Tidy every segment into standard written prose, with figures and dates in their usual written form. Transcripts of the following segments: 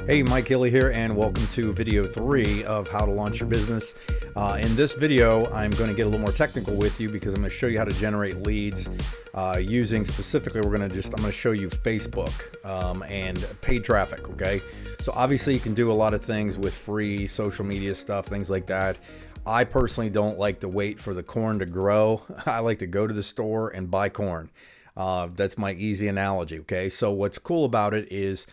Hey, Mike Healy here, and welcome to video 3 of how to launch your business. In this video, I'm going to get a little more technical with you because I'm going to show you how to generate leads using specifically, I'm going to show you Facebook and paid traffic. Okay. So obviously you can do a lot of things with free social media stuff, things like that. I personally don't like to wait for the corn to grow. I like to go to the store and buy corn. That's my easy analogy. Okay. So what's cool about it is,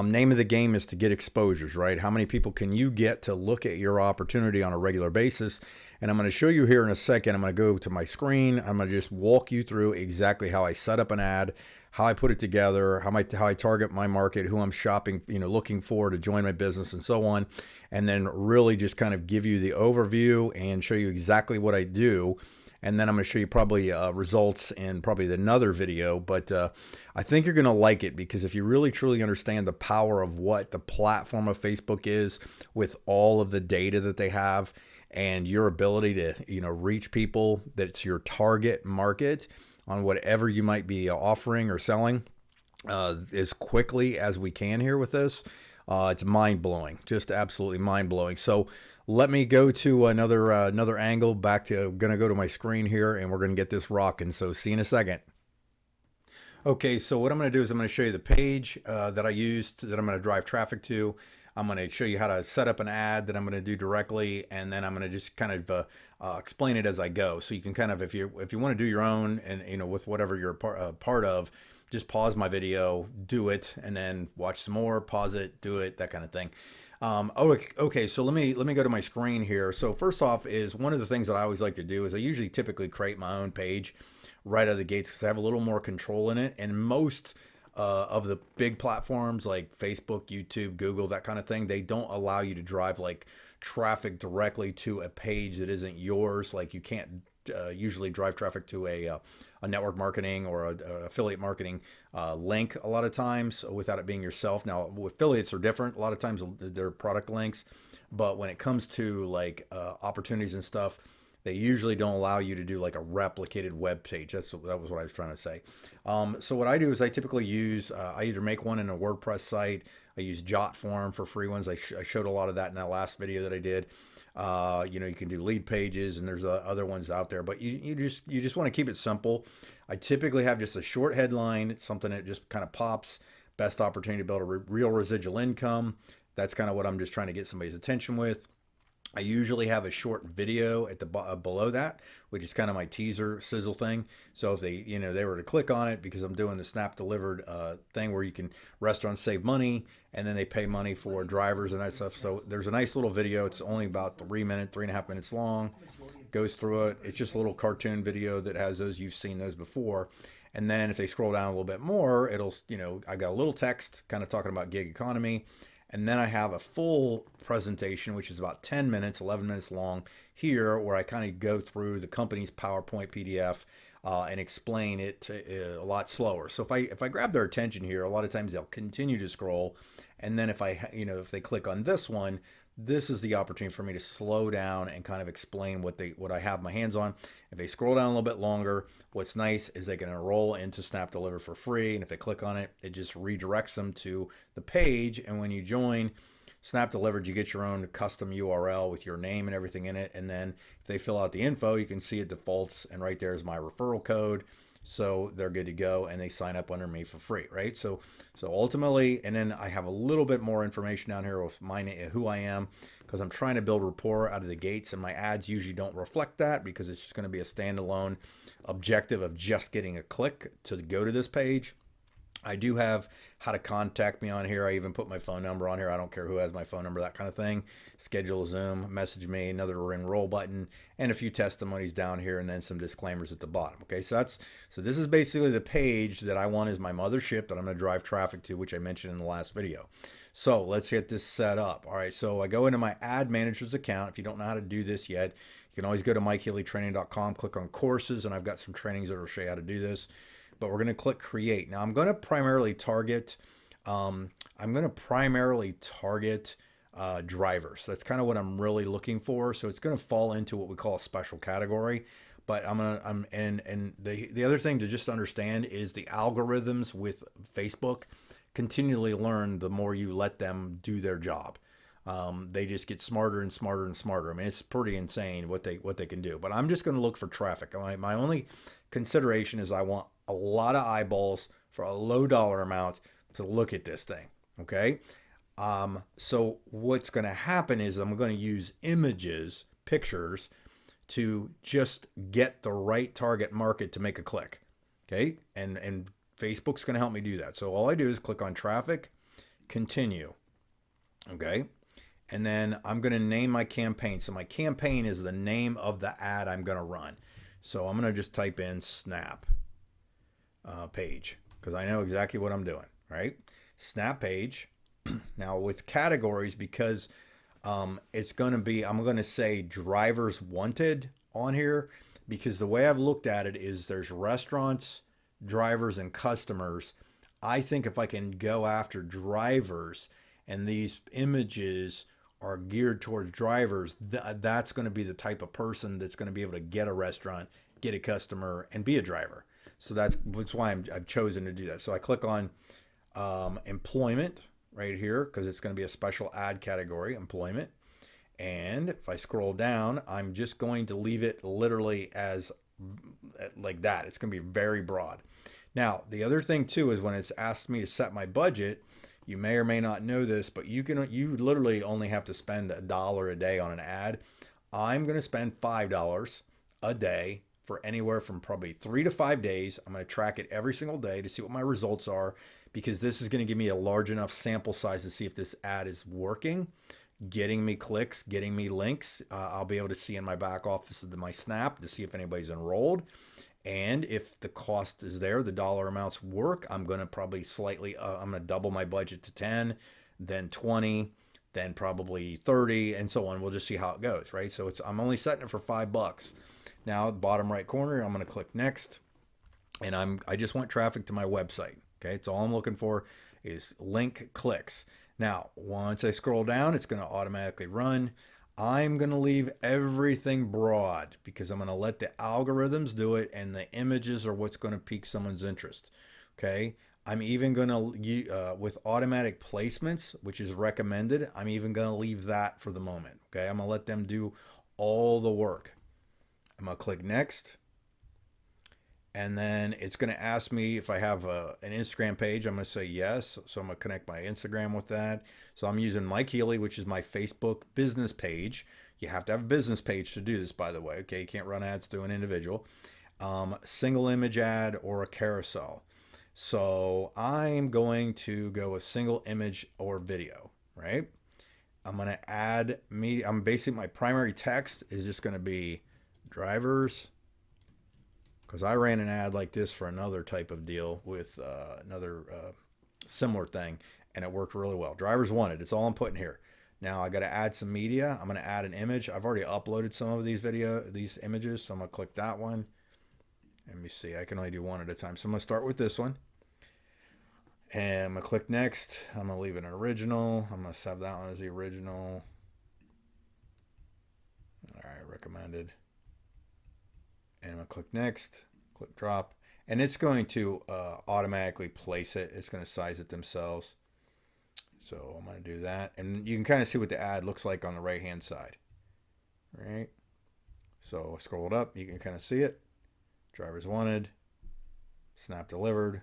name of the game is to get exposures, right? How many people can you get to look at your opportunity on a regular basis? And I'm going to show you here in a second. I'm going to go to my screen. I'm going to just walk you through exactly how I set up an ad, how I put it together, how I target my market, who I'm shopping, looking for to join my business and so on. And then really just kind of give you the overview and show you exactly what I do. And then I'm going to show you probably results in probably another video, but I think you're going to like it because if you really truly understand the power of what the platform of Facebook is with all of the data that they have and your ability to, reach people that's your target market on whatever you might be offering or selling as quickly as we can here with this, it's mind-blowing, just absolutely mind-blowing. So let me go to another angle. Gonna go to my screen here, and we're gonna get this rocking. So see you in a second. Okay, so what I'm gonna do is I'm gonna show you the page that I used that I'm gonna drive traffic to. I'm gonna show you how to set up an ad that I'm gonna do directly, and then I'm gonna just kind of explain it as I go. So you can kind of, if you want to do your own, and with whatever you're part of, just pause my video, do it, and then watch some more. Pause it, do it, that kind of thing. Okay, so let me go to my screen here. So first off is one of the things that I always like to do is I usually typically create my own page right out of the gates because I have a little more control in it. And most of the big platforms like Facebook, YouTube, Google, that kind of thing, they don't allow you to drive like traffic directly to a page that isn't yours. Like you can't usually drive traffic to a network marketing or a affiliate marketing link a lot of times without it being yourself. Now affiliates are different. A lot of times they're product links, but when it comes to like opportunities and stuff, they usually don't allow you to do like a replicated web page. That was what I was trying to say. So what I do is I typically use, I either make one in a WordPress site. I use JotForm for free ones. I showed a lot of that in that last video that I did. You can do lead pages and there's other ones out there, but you just want to keep it simple. I typically have just a short headline, something that just kind of pops, best opportunity to build a real residual income. That's kind of what I'm just trying to get somebody's attention with. I usually have a short video at the below that, which is kind of my teaser sizzle thing. So if they were to click on it, because I'm doing the snap delivered thing where you can restaurants save money and then they pay money for drivers and that stuff. So there's a nice little video. It's only about 3.5 minutes long. Goes through it. It's just a little cartoon video that has those. You've seen those before. And then if they scroll down a little bit more, it'll, I got a little text kind of talking about gig economy. And then I have a full presentation, which is about 10 minutes, 11 minutes long here, where I kind of go through the company's PowerPoint PDF and explain it a lot slower. So if I grab their attention here, a lot of times they'll continue to scroll. And then if they click on this one, this is the opportunity for me to slow down and kind of explain what I have my hands on. If they scroll down a little bit longer, what's nice is they can enroll into Snap Deliver for free. And if they click on it, it just redirects them to the page. And when you join Snap Delivered, you get your own custom URL with your name and everything in it. And then if they fill out the info, you can see it defaults. And right there is my referral code. So they're good to go and they sign up under me for free, right? So ultimately, and then I have a little bit more information down here with who I am, because I'm trying to build rapport out of the gates, and my ads usually don't reflect that because it's just going to be a standalone objective of just getting a click to go to this page. I do have how to contact me on here. I even put my phone number on here. I don't care who has my phone number, that kind of thing. Schedule a Zoom, message me, another enroll button, and a few testimonies down here, and then some disclaimers at the bottom. Okay, so this is basically the page that I want as my mothership that I'm going to drive traffic to, which I mentioned in the last video. So let's get this set up. All right, so I go into my ad manager's account. If you don't know how to do this yet, you can always go to MikeHealyTraining.com, click on courses, and I've got some trainings that will show you how to do this. But we're going to click create. Now I'm going to primarily target drivers. That's kind of what I'm really looking for. So it's going to fall into what we call a special category. But the other thing to just understand is the algorithms with Facebook continually learn the more you let them do their job. They just get smarter and smarter and smarter. I mean, it's pretty insane what they can do. But I'm just going to look for traffic. My only consideration is I want a lot of eyeballs for a low dollar amount to look at this thing. Okay. So what's going to happen is I'm going to use images, pictures, to just get the right target market to make a click. Okay. And Facebook's going to help me do that. So all I do is click on traffic, continue. Okay. And then I'm going to name my campaign. So my campaign is the name of the ad I'm going to run. So I'm going to just type in Snap page, because I know exactly what I'm doing, right? Snap page. Now with categories, because it's going to be, I'm going to say drivers wanted on here, because the way I've looked at it is there's restaurants, drivers, and customers. I think if I can go after drivers and these images are geared towards drivers, that's going to be the type of person that's going to be able to get a restaurant, get a customer, and be a driver. So that's why I've chosen to do that. So I click on employment right here, because it's going to be a special ad category, employment. And if I scroll down, I'm just going to leave it literally as like that. It's going to be very broad. Now, the other thing too is when it's asked me to set my budget, you may or may not know this, but you literally only have to spend $1 a day on an ad. I'm going to spend $5 a day for anywhere from probably 3 to 5 days. I'm going to track it every single day to see what my results are, because this is going to give me a large enough sample size to see if this ad is working, getting me clicks, getting me links. I'll be able to see in my back office of my Snap to see if anybody's enrolled. And if the cost is there, the dollar amounts work, I'm going to probably slightly, I'm going to double my budget to 10, then 20, then probably 30, and so on. We'll just see how it goes, right? So I'm only setting it for $5. Now, bottom right corner, I'm going to click next, and I just want traffic to my website. Okay, it's all I'm looking for is link clicks. Now, once I scroll down, it's going to automatically run. I'm going to leave everything broad, because I'm going to let the algorithms do it, and the images are what's going to pique someone's interest. Okay. I'm even going to, with automatic placements, which is recommended, I'm even going to leave that for the moment. Okay. I'm going to let them do all the work. I'm going to click next. And then it's going to ask me if I have an Instagram page. I'm going to say yes. So I'm going to connect my Instagram with that. So I'm using Mike Healy, which is my Facebook business page. You have to have a business page to do this, by the way. Okay, you can't run ads to an individual. Single image ad or a carousel. So I'm going to go with single image or video, right? I'm going to add me. I'm basically, my primary text is just going to be drivers, because I ran an ad like this for another type of deal with another similar thing, and it worked really well. Drivers wanted. It's all I'm putting here. Now I got to add some media. I'm going to add an image. I've already uploaded some of these images, so I'm going to click that one. Let me see. I can only do one at a time. So I'm going to start with this one, and I'm going to click next. I'm going to leave it an original. I'm going to have that one as the original. All right, recommended. And I'm going to click next, click drop, and it's going to automatically place it. It's going to size it themselves. So I'm going to do that. And you can kind of see what the ad looks like on the right-hand side. Right? So I scrolled up. You can kind of see it. Drivers wanted. Snap delivered.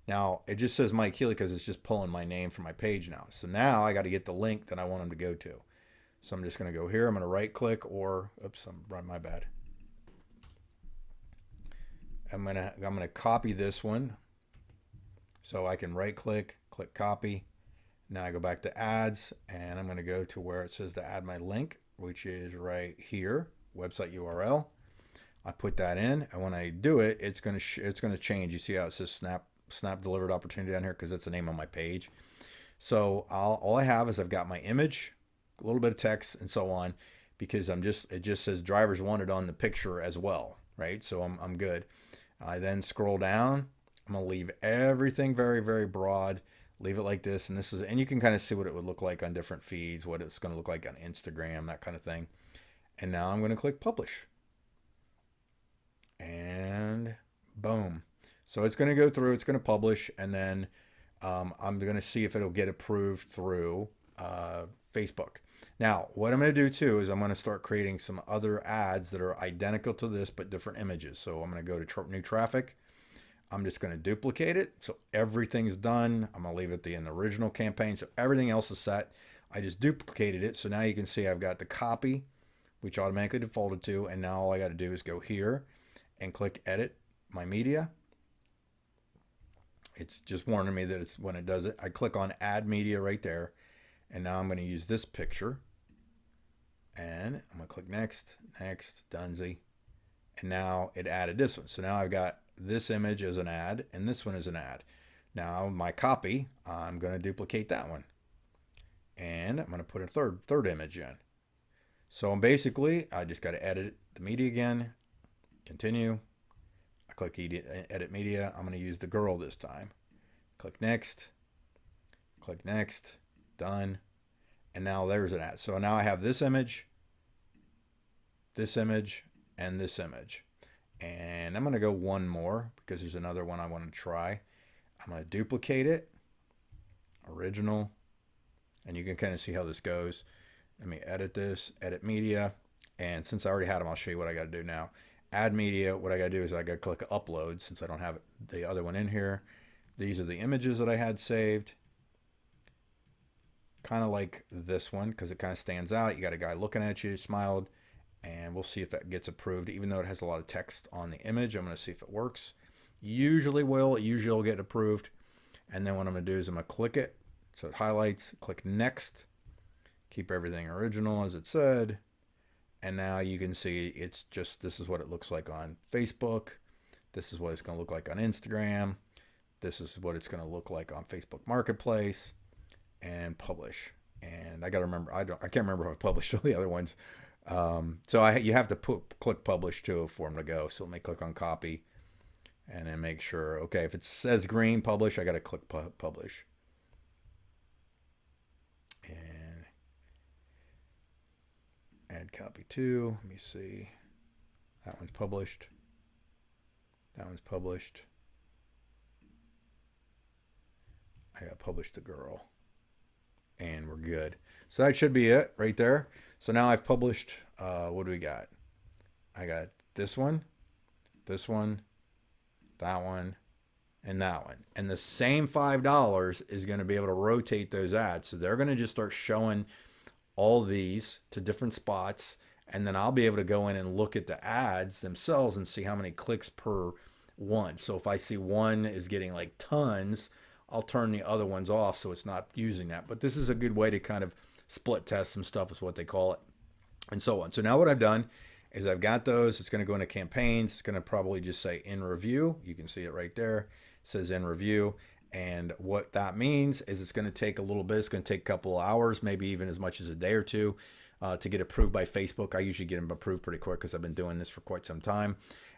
Now, it just says Mike Healy because it's just pulling my name from my page now. So now I got to get the link that I want them to go to. So I'm just going to go here. I'm going to right-click or, oops, my bad. I'm gonna copy this one, so I can right click copy. Now I go back to ads, and I'm gonna go to where it says to add my link, which is right here, website URL. I put that in, and when I do it, it's gonna change. You see how it says snap delivered opportunity down here, because that's the name of my page. So all I have is I've got my image, a little bit of text, and so on, because it just says drivers wanted on the picture as well, right? So I'm good. I then scroll down. I'm going to leave everything very, very broad. Leave it like this. And you can kind of see what it would look like on different feeds, what it's going to look like on Instagram, that kind of thing. And now I'm going to click publish. And boom. So it's going to go through, it's going to publish. And then I'm going to see if it'll get approved through Facebook. Now, what I'm going to do too is I'm going to start creating some other ads that are identical to this, but different images. So I'm going to go to new traffic. I'm just going to duplicate it. So everything's done. I'm going to leave it in the original campaign. So everything else is set. I just duplicated it. So now you can see I've got the copy, which automatically defaulted to. And now all I got to do is go here and click edit my media. It's just warning me that it's when it does it. I click on add media right there. And now I'm going to use this picture. And I'm going to click next, donesy. And now it added this one. So now I've got this image as an ad and this one as an ad. Now my copy, I'm going to duplicate that one. And I'm going to put a third image in. So basically, I just got to edit the media again, continue. I click edit media. I'm going to use the girl this time. Click next, done. And now there's an ad. So now I have this image, and this image. And I'm going to go one more because there's another one I want to try. I'm going to duplicate it, original, and you can kind of see how this goes. Let me edit this, edit media. And since I already had them, I'll show you what I got to do now. Add media. What I got to do is I got to click upload since I don't have the other one in here. These are the images that I had saved. Kind of like this one because it kind of stands out. You got a guy looking at you, smiled, and we'll see if that gets approved. Even though it has a lot of text on the image, I'm going to see if it works. Usually will get approved. And then what I'm going to do is I'm going to click it so it highlights, click next, keep everything original as it said. And now you can see it's just, this is what it looks like on Facebook. This is what it's going to look like on Instagram. This is what it's going to look like on Facebook Marketplace. And publish. And I got to remember, I can't remember if I published all the other ones. So you have to click publish too for them to go. So let me click on copy and then make sure, okay, if it says green publish, I got to click publish. And add copy to, let me see. That one's published. That one's published. I got published the girl. And we're good. So that should be it right there. So now I've published, what do we got? I got this one, that one, and that one. And the same $5 is going to be able to rotate those ads. So they're going to just start showing all these to different spots. And then I'll be able to go in and look at the ads themselves and see how many clicks per one. So if I see one is getting like tons, I'll turn the other ones off so it's not using that. But this is a good way to kind of split test some stuff is what they call it, and so on. So now what I've done is I've got those. It's going to go into campaigns. It's going to probably just say in review. You can see it right there. It says in review. And what that means is it's going to take a little bit. It's going to take a couple of hours, maybe even as much as a day or two to get approved by Facebook. I usually get them approved pretty quick because I've been doing this for quite some time.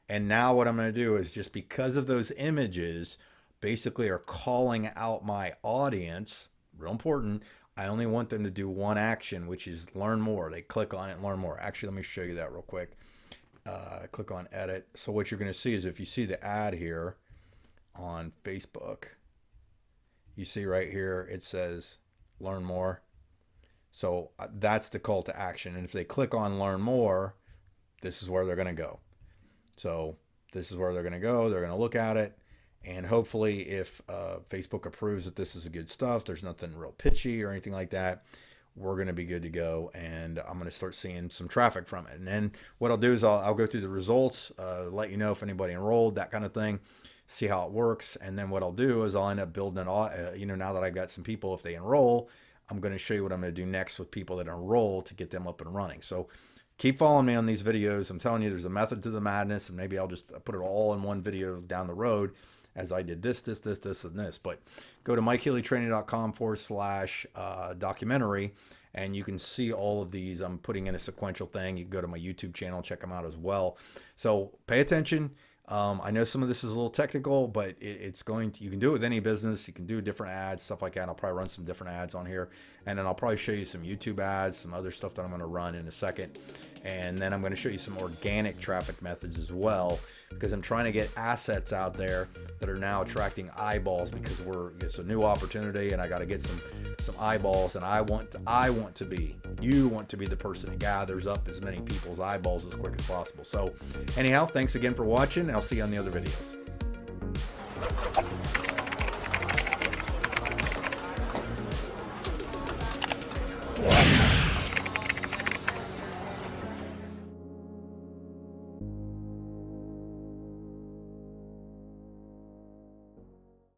And now what I'm going to do is just because of those images, basically are calling out my audience. Real important. I only want them to do one action, which is learn more. They click on it and learn more. Actually, let me show you that real quick. Click on edit. So what you're going to see is if you see the ad here on Facebook, you see right here, it says learn more. So that's the call to action. And if they click on learn more, this is where they're going to go. So this is where they're going to go. They're going to look at it. And hopefully if Facebook approves that this is good stuff, there's nothing real pitchy or anything like that, we're going to be good to go. And I'm going to start seeing some traffic from it. And then what I'll do is I'll go through the results, let you know if anybody enrolled, that kind of thing, see how it works. And then what I'll do is I'll end up building an, now that I've got some people, if they enroll, I'm going to show you what I'm going to do next with people that enroll to get them up and running. So keep following me on these videos. I'm telling you, there's a method to the madness, and maybe I'll just put it all in one video down the road as I did this, and this. But go to MikeHealyTraining.com/documentary, and you can see all of these. I'm putting in a sequential thing. You can go to my YouTube channel, check them out as well. So pay attention. I know some of this is a little technical, but it's going to, you can do it with any business. You can do different ads, stuff like that. I'll probably run some different ads on here, and then I'll probably show you some YouTube ads, some other stuff that I'm going to run in a second. And then I'm going to show you some organic traffic methods as well, because I'm trying to get assets out there that are now attracting eyeballs, because it's a new opportunity and I got to get some eyeballs, and you want to be the person that gathers up as many people's eyeballs as quick as possible. So anyhow, thanks again for watching, and I'll see you on the other videos.